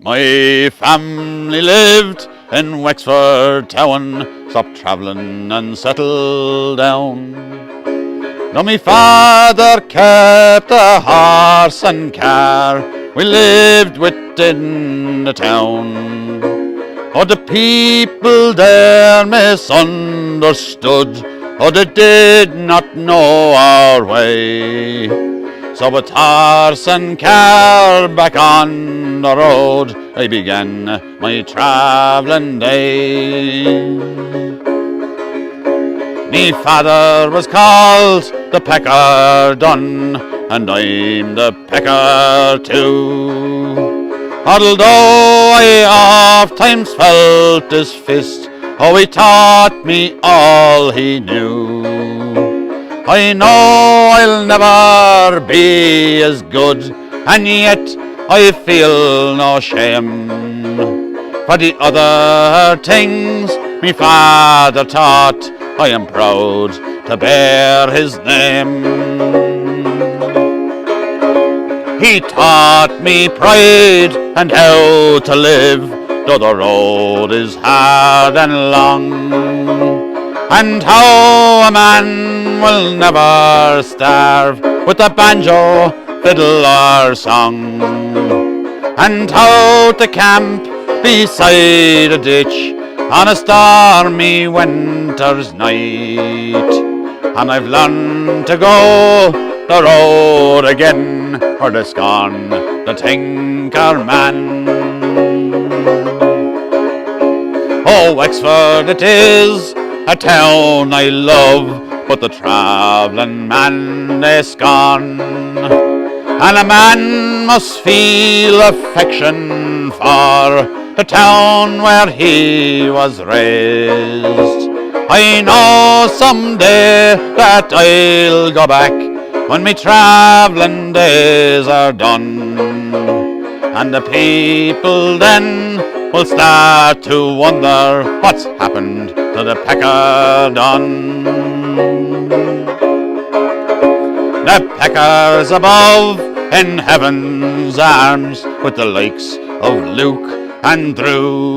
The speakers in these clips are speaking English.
My family lived in Wexford town, stopped travelling and settled down. Now my father kept a horse and car, we lived within the town. Oh, the people there misunderstood, oh, they did not know our way. So with horse and car back on the road, I began my travelling day. Me father was called the Pecker Dun, and I'm the Pecker too. Although I oft times felt his fist, oh, he taught me all he knew. I know I'll never be as good, and yet I feel no shame for the other things me father taught. I am proud to bear his name. He taught me pride and how to live, though the road is hard and long, and how a man will never starve with a banjo, fiddle or song, and how to camp beside a ditch on a stormy winter's night. And I've learned to go the road again, for there's gone the tinker man. Oh, Wexford it is a town I love, but the travelling man is gone. And a man must feel affection for the town where he was raised. I know someday that I'll go back when me travelling days are done, and the people then will start to wonder what's happened to the Pecker Dun. The Peckers above in heaven's arms, with the likes of Luke and Drew,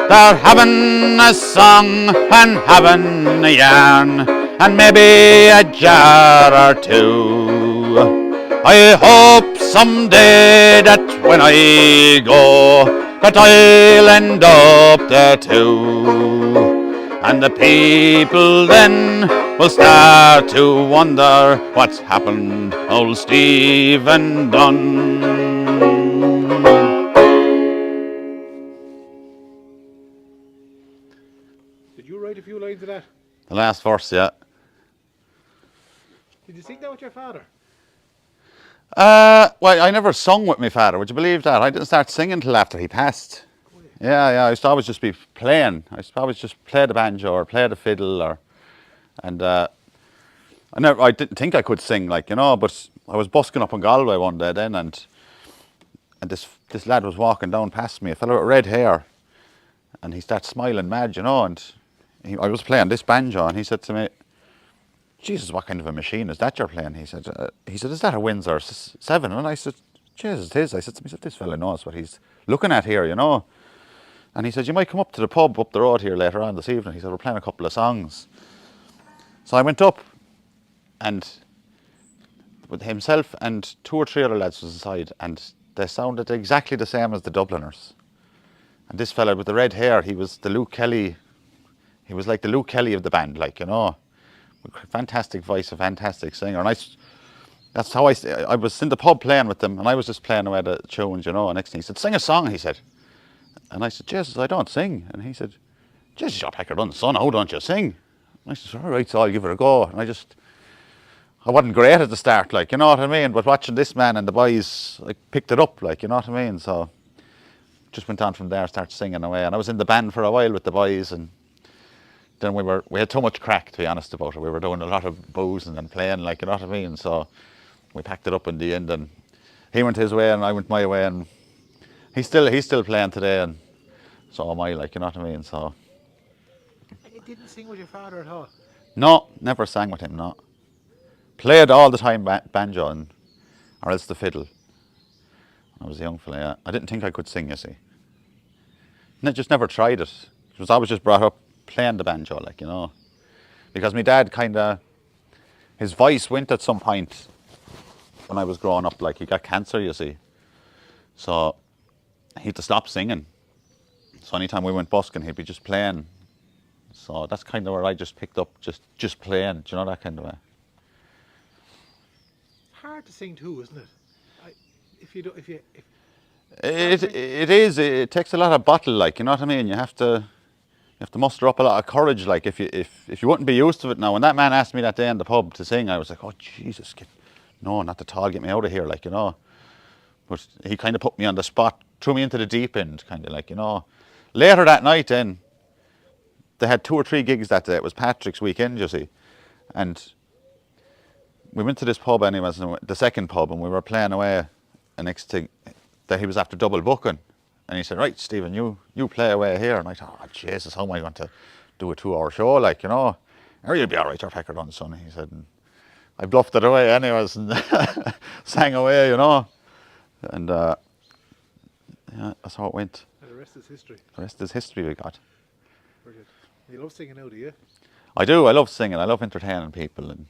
they're having a song and having a yarn, and maybe a jar or two. I hope someday that when I go, that I'll end up there too, and the people then will start to wonder what's happened old Stephen Dunn. Did you write a few lines of that? The last verse, yeah. Did you sing that with your father? Well, I never sung with my father. Would you believe that? I didn't start singing till after he passed. Yeah. I used to always just be playing. I used to always just play the banjo or play the fiddle, and I didn't think I could sing, like, you know. But I was busking up in Galway one day then, and this lad was walking down past me, a fellow with red hair, and he started smiling mad, you know. And I was playing this banjo, and he said to me, "Jesus, what kind of a machine is that you're playing?" He said, "Is that a Windsor 7?" And I said, "Jesus, it is." I said to myself, "This fella knows what he's looking at here, you know." And he said, "You might come up to the pub up the road here later on this evening." He said, "We're playing a couple of songs." So I went up, and with himself and 2 or 3 other lads was inside, and they sounded exactly the same as the Dubliners. And this fella with the red hair, he was the Luke Kelly. He was like the Luke Kelly of the band, like, you know. Fantastic voice, a fantastic singer. And that's how I was in the pub playing with them, and I was just playing away the tunes, you know. And next thing he said, "Sing a song," he said. And I said, "Jesus, I don't sing." And he said, "Jesus, you're Pecker Dunn, son, how don't you sing?" And I said, "All right, so I'll give it a go." And I wasn't great at the start, like, you know what I mean? But watching this man and the boys, I picked it up, like, you know what I mean? So just went on from there, started singing away. And I was in the band for a while with the boys, and then we had too much crack, to be honest about it. We were doing a lot of boozing and playing, like, you know what I mean? So we packed it up in the end, and he went his way and I went my way, and he's still playing today, and so am I, like, you know what I mean? So And you didn't sing with your father at all? no, never sang with him, no. Played all the time banjo or else the fiddle. I was a young fella, yeah. I didn't think I could sing, you see. And I just never tried it. I was always just brought up playing the banjo, like, you know. Because my dad kind of, his voice went at some point when I was growing up, like he got cancer, you see. So he had to stop singing. So anytime we went busking, he'd be just playing. So that's kind of where I just picked up just playing, do you know, that kind of way. Hard to sing too, isn't it? If you don't, if It is. It takes a lot of battle, like, you know what I mean. You have to muster up a lot of courage, like if you wouldn't be used to it now. When that man asked me that day in the pub to sing, I was like, oh Jesus, no, not at all, get me out of here, like, you know. But he kind of put me on the spot, threw me into the deep end, kind of like, you know. Later that night, then they had 2 or 3 gigs that day. It was Patrick's weekend, you see, and we went to this pub anyways, the second pub, and we were playing away. The next thing that he was after double booking, and he said, right, Stephen, you play away here. And I thought, oh Jesus, how am I going to do a 2-hour show, like, you know? Or you'll be all right, you're pecker done, son, he said. And I bluffed it away anyways and sang away, you know. And yeah, that's how it went. and the rest is history. The rest is history we got. Brilliant. You love singing now, do you? I do, I love singing, I love entertaining people and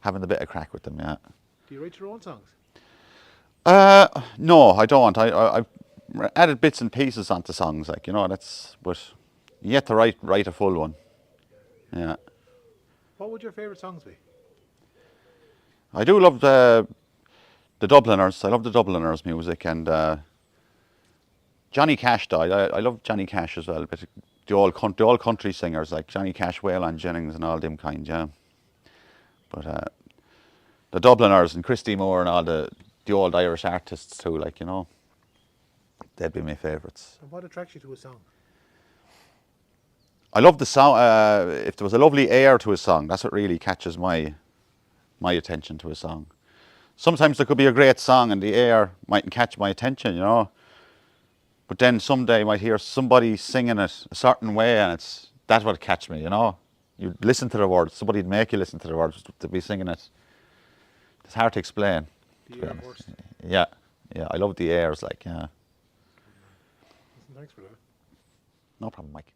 having a bit of crack with them, yeah. Do you write your own songs? No, I don't. I've added bits and pieces onto songs, like, you know, but yet to write a full one. Yeah. What would your favourite songs be? I do love the Dubliners. I love the Dubliners music, and Johnny Cash died. I love Johnny Cash as well, but the old country singers like Johnny Cash, Waylon Jennings and all them kind, yeah. But the Dubliners and Christy Moore and all the old Irish artists too, like, you know, they'd be my favourites. And what attracts you to a song? I love the sound. If there was a lovely air to a song, that's what really catches my attention to a song. Sometimes there could be a great song and the air mightn't catch my attention, you know. But then someday I might hear somebody singing it a certain way, and that's what catch me, you know. You listen to the words. Somebody'd make you listen to the words to be singing it. It's hard to explain. The air first. Yeah, yeah. I love the airs, like, yeah. Listen, thanks for that. No problem, Mike.